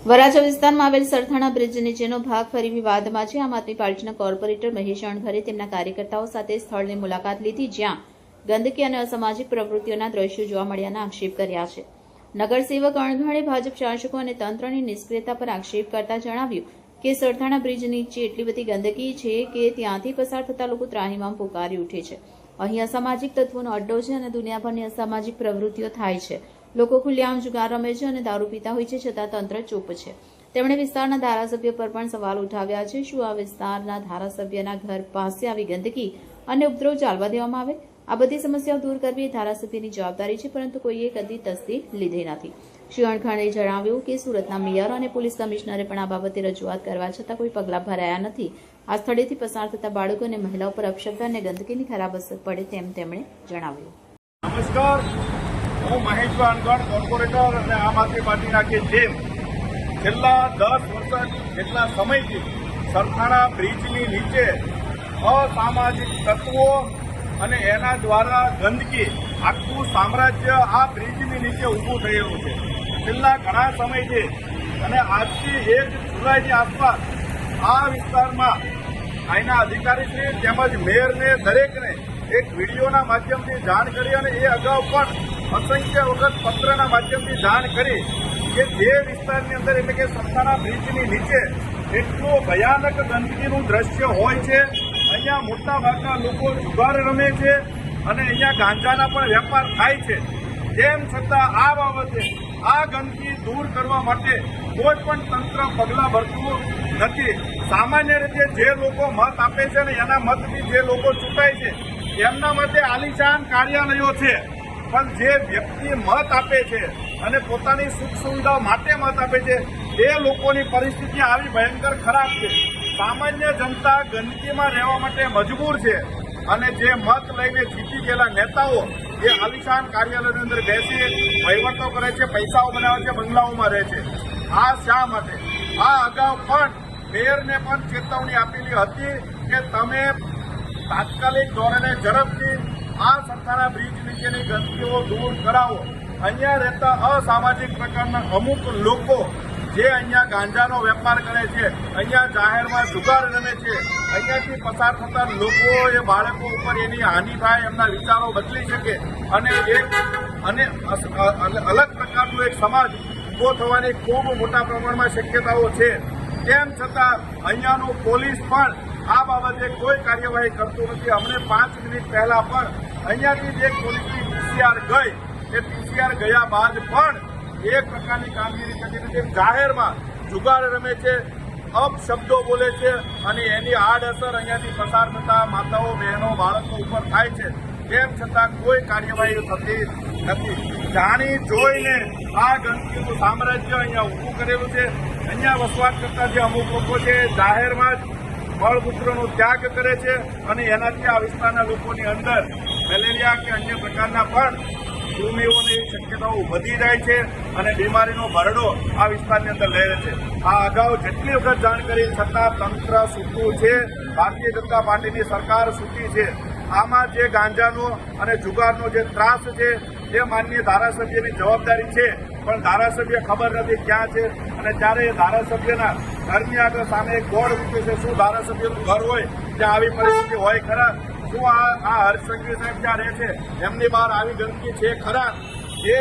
વરાછા વિસ્તારમાં આવેલ સરથાણા બ્રિજ નીચેનો ભાગ ફરી વિવાદમાં છે। આમ આદમી પાર્ટીના કોર્પોરેટર મહેશ અણઘરે તેમના કાર્યકર્તાઓ સાથે સ્થળની મુલાકાત લીધી, જ્યાં ગંદકી અને અસામાજિક પ્રવૃત્તિઓના દ્રશ્યો જોવા મળ્યાના આક્ષેપ કર્યા છે। નગરસેવક અણઘરે ભાજપ શાસકો અને તંત્રની નિષ્ક્રિયતા પર આક્ષેપ કરતા જણાવ્યું કે સરથાણા બ્રિજ નીચે એટલી બધી ગંદકી છે કે ત્યાંથી પસાર થતા લોકો ત્રાહિમામ પુકારી ઉઠે છે। અહીં અસામાજિક તત્વોનો અડ્ડો છે અને દુનિયાભરની અસામાજિક પ્રવૃત્તિઓ થાય છે। લોકો ખુલ્લેઆમ જુગાર રમે છે અને દારૂ પીતા હોય છે, છતાં તંત્ર ચૂપ છે। તેમણે વિસ્તારના ધારાસભ્ય પર પણ સવાલ ઉઠાવ્યા છે। શું આ વિસ્તારના ધારાસભ્યના ઘર પાસે આવી ગંદકી અને ઉપદ્રવ ચાલવા દેવામાં આવે? આ બધી સમસ્યાઓ દૂર કરવી એ ધારાસભ્યની જવાબદારી છે, પરંતુ કોઈએ કદી તસ્દી લીધી નથી। શ્રી અણઘરે જણાવ્યું કે સુરતના મેયર અને પોલીસ કમિશનરે પણ આ બાબતે રજૂઆત કરવા છતાં કોઈ પગલાં ભરાયા નથી। આ સ્થળેથી પસાર થતા બાળકો અને મહિલાઓ પર અપશબ્દ અને ગંદકીની ખરાબ અસર પડે તેમ તેમણે જણાવ્યું। નમસ્કાર, હું મહેશ અણઘર, કોર્પોરેટર અને આમ આદમી પાર્ટીના કે જેમ છેલ્લા 10 વર્ષ જેટલા સમયથી સરથાણા બ્રિજની નીચે અસામાજિક તત્વો અને એના દ્વારા ગંદકી આખું સામ્રાજ્ય આ બ્રિજની નીચે ઊભું થઈ રહ્યું છે છેલ્લા ઘણા સમયથી। અને આજથી 1 જુલાઈની આસપાસ આ વિસ્તારમાં અહીંના અધિકારીશ્રી તેમજ મેયરને દરેકને એક વિડીયોના માધ્યમથી જાણ કરી અને એ અગાઉ પણ અસંખ્ય વખત પત્રના માધ્યમથી જાણ કરી કે જે વિસ્તારની અંદર એટલે કે સરથાણા બ્રિજની નીચે એટલું ભયાનક ગંદકીનું દ્રશ્ય હોય છે। અહીંયા મોટા ભાગના લોકો જુગાર રમે છે અને અહીંયા ગાંજાના પણ વેપાર થાય છે। તેમ છતાં આ બાબતે આ ગંદકી દૂર કરવા માટે કોઈ પણ તંત્ર પગલાં ભરતું નથી। સામાન્ય રીતે જે લોકો મત આપે છે ને એના મતથી જે લોકો ચૂંટાય છે એમના માટે આલીશાન કાર્યાલયો છે, પણ જે વ્યક્તિ મત આપે છે અને પોતાની સુખ સુવિધાઓ માટે મત આપે છે એ લોકોની પરિસ્થિતિ આવી ભયંકર ખરાબ છે। સામાન્ય જનતા ગંદકીમાં રહેવા માટે મજબૂર છે અને જે મત લઈને જીતી ગયેલા નેતાઓ એ આલીશાન કાર્યાલયની અંદર બેસી વહીવટો કરે છે, પૈસાઓ બનાવે છે, બંગલાઓમાં રહે છે। આ શા માટે? આ અગાઉ પણ મેયરને પણ ચેતવણી આપેલી હતી કે તમે તાત્કાલિક ધોરણે ઝડપથી આ સરથાણા બ્રિજ નીચેની ગંદકીઓ દૂર કરાવો। અહીંયા રહેતા અસામાજિક પ્રકારના અમુક લોકો જે અહીંયા ગાંજાનો વેપાર કરે છે, અહીંયા જાહેરમાં જુગાર રમે છે, અહીંયાથી પસાર થતા લોકો એ બાળકો ઉપર એની હાનિ થાય, એમના વિચારો બદલી શકે અને અલગ પ્રકારનો એક સમાજ ઉભો થવાની ખૂબ મોટા પ્રમાણમાં શક્યતાઓ છે। તેમ છતાં અહીંયાનું પોલીસ પણ આ બાબતે કોઈ કાર્યવાહી કરતું નથી। અમને 5 મિનિટ પહેલા પણ અહીંયાથી જે પોલીસની પીસીઆર ગઈ, એ પીસીઆર ગયા બાદ પણ એક પ્રકારની કામગીરી થતી નથી। જાહેરમાં જુગાર રમે છે, અપશબ્દો બોલે છે અને એની આડઅસર અહીંયાથી પસાર થતા માતાઓ, બહેનો, બાળકો ઉપર થાય છે। તેમ છતાં કોઈ કાર્યવાહી થતી નથી। જાણી જોઈને આ ગંદકીનું સામ્રાજ્ય અહીંયા ઊભું કરેલું છે। અહીંયા વસવાટ કરતા જે અમુક લોકો છે જાહેરમાં જ મળમૂત્રનો ત્યાગ કરે છે અને એનાથી આ વિસ્તારના લોકોની અંદર મેલેરિયા કે અન્ય પ્રકારના પણ કૃમિઓની શક્યતાઓ વધી જાય છે અને બીમારીનો ભરડો આ વિસ્તારની અંદર લહેરે છે। આ અગાઉ જેટલી વખત જાણ કરી છતાં તંત્ર સૂતું છે। ભારતીય જનતા પાર્ટીની સરકાર સૂતી છે। આમાં જે ગાંજાનો અને જુગારનો જે ત્રાસ છે એ માનનીય ધારાસભ્યની જવાબદારી છે, પણ ધારાસભ્ય ખબર નથી ક્યાં છે અને ત્યારે એ ધારાસભ્યના ઘરની આગળ સામે એક બોર્ડ મૂક્યું છે। શું ધારાસભ્યનું ઘર હોય ત્યાં આવી પરિસ્થિતિ હોય ખરા? શું આ હર્ષ સંઘવી સાહેબ જ્યાં રહે છે એમની બહાર આવી ગંદકી છે ખરા? એ